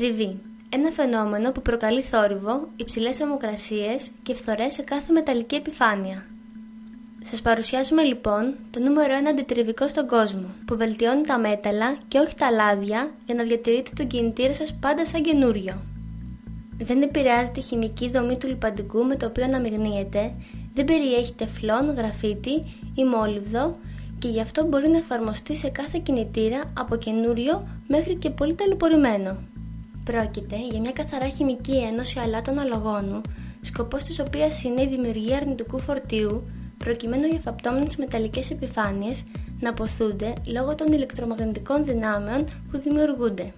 Τριβή. Ένα φαινόμενο που προκαλεί θόρυβο, υψηλές θερμοκρασίες και φθορές σε κάθε μεταλλική επιφάνεια. Σας παρουσιάζουμε λοιπόν το νούμερο 1 αντιτριβικό στον κόσμο, που βελτιώνει τα μέταλλα και όχι τα λάδια για να διατηρείτε τον κινητήρα σας πάντα σαν καινούριο. Δεν επηρεάζεται η χημική δομή του λιπαντικού με το οποίο αναμειγνύεται, δεν περιέχει τεφλόν, γραφίτι ή μόλιβδο και γι' αυτό μπορεί να εφαρμοστεί σε κάθε κινητήρα από καινούριο μέχρι και πολύ ταλαιπωρημένο. Πρόκειται για μια καθαρά χημική ένωση αλάτων αλογόνου, σκοπός της οποίας είναι η δημιουργία αρνητικού φορτίου, προκειμένου οι εφαπτώμενες μεταλλικές επιφάνειες να αποθούνται λόγω των ηλεκτρομαγνητικών δυνάμεων που δημιουργούνται.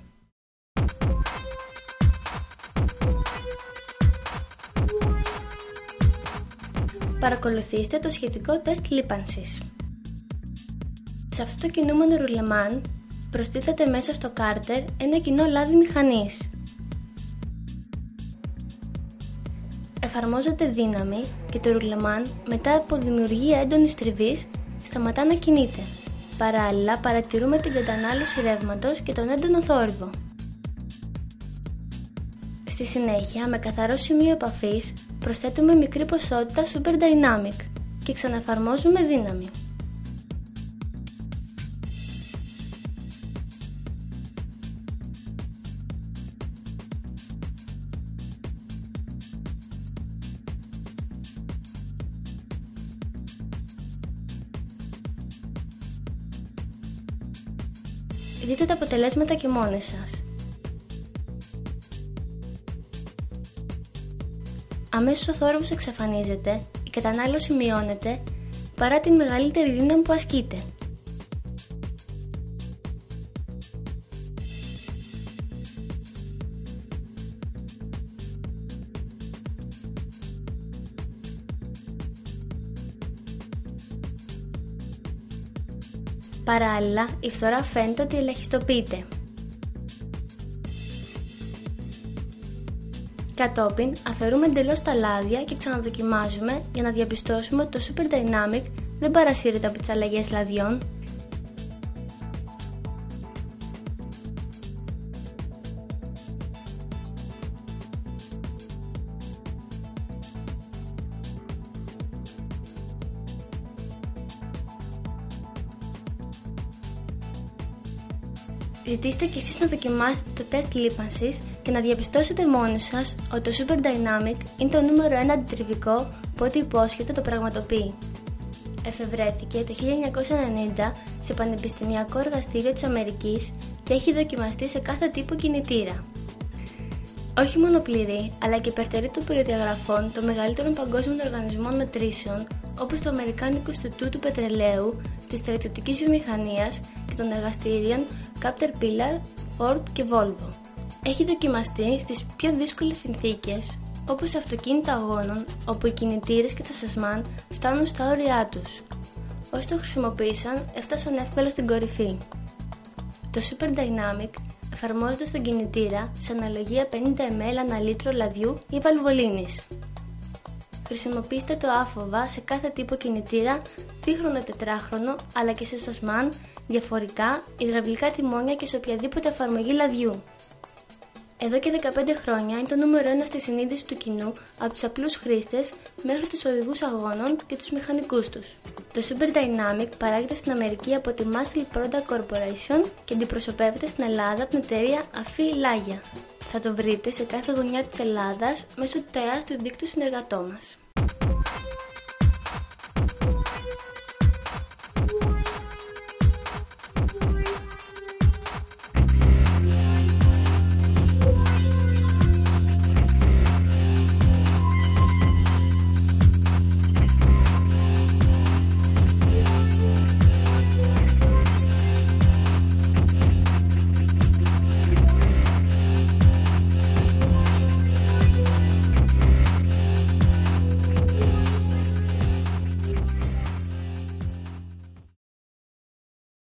Παρακολουθήστε το σχετικό τεστ λίπανσης. Σε αυτό το κινούμενο ρουλεμάν προστίθεται μέσα στο κάρτερ ένα κοινό λάδι μηχανής. Εφαρμόζεται δύναμη και το ρουλεμάν μετά από δημιουργία έντονης τριβής σταματά να κινείται. Παράλληλα παρατηρούμε την κατανάλωση ρεύματος και τον έντονο θόρυβο. Στη συνέχεια με καθαρό σημείο επαφής προσθέτουμε μικρή ποσότητα Super Dynamic και ξαναεφαρμόζουμε δύναμη. Δείτε τα αποτελέσματα και μόνες σας. Αμέσως ο θόρυβος εξαφανίζεται, η κατανάλωση μειώνεται παρά την μεγαλύτερη δύναμη που ασκείται. Παράλληλα, η φθορά φαίνεται ότι ελαχιστοποιείται. Κατόπιν, αφαιρούμε εντελώς τα λάδια και ξαναδοκιμάζουμε για να διαπιστώσουμε ότι το Super Dynamic δεν παρασύρεται από τις αλλαγές λαδιών. Ζητήστε και εσείς να δοκιμάσετε το τεστ λίπανσης και να διαπιστώσετε μόνοι σας ότι το Super Dynamic είναι το νούμερο 1 αντιτριβικό που ό,τι υπόσχεται το πραγματοποιεί. Εφευρέθηκε το 1990 σε πανεπιστημιακό εργαστήριο της Αμερικής και έχει δοκιμαστεί σε κάθε τύπο κινητήρα. Όχι μόνο πληρεί, αλλά και υπερτερεί των προδιαγραφών των μεγαλύτερων παγκόσμιων οργανισμών μετρήσεων, όπως του Αμερικάνικου Ινστιτούτου Πετρελαίου, της στρατιωτικής βιομηχανίας και των εργαστήριων Caterpillar, Ford και Volvo. Έχει δοκιμαστεί στις πιο δύσκολες συνθήκες, όπως σε αυτοκίνητα αγώνων, όπου οι κινητήρες και τα σασμάν φτάνουν στα όρια τους. Όσοι το χρησιμοποίησαν έφτασαν εύκολα στην κορυφή. Το Super Dynamic εφαρμόζεται στον κινητήρα σε αναλογία 50 ml ανά λίτρο λαδιού ή βαλβολίνης. Χρησιμοποιήστε το άφοβα σε κάθε τύπο κινητήρα, δίχρονο τετράχρονο, αλλά και σε σασμάν, διαφορικά, υδραυλικά τιμόνια και σε οποιαδήποτε εφαρμογή λαδιού. Εδώ και 15 χρόνια είναι το νούμερο 1 στη συνείδηση του κοινού από τους απλούς χρήστες μέχρι τους οδηγούς αγώνων και τους μηχανικούς τους. Το Super Dynamic παράγεται στην Αμερική από τη Muscle Product Corporation και αντιπροσωπεύεται στην Ελλάδα από την εταιρεία Αφή Λάγια. Θα το βρείτε σε κάθε γωνιά της Ελλάδας μέσω του τεράστιου δίκτυου συνεργατών μας.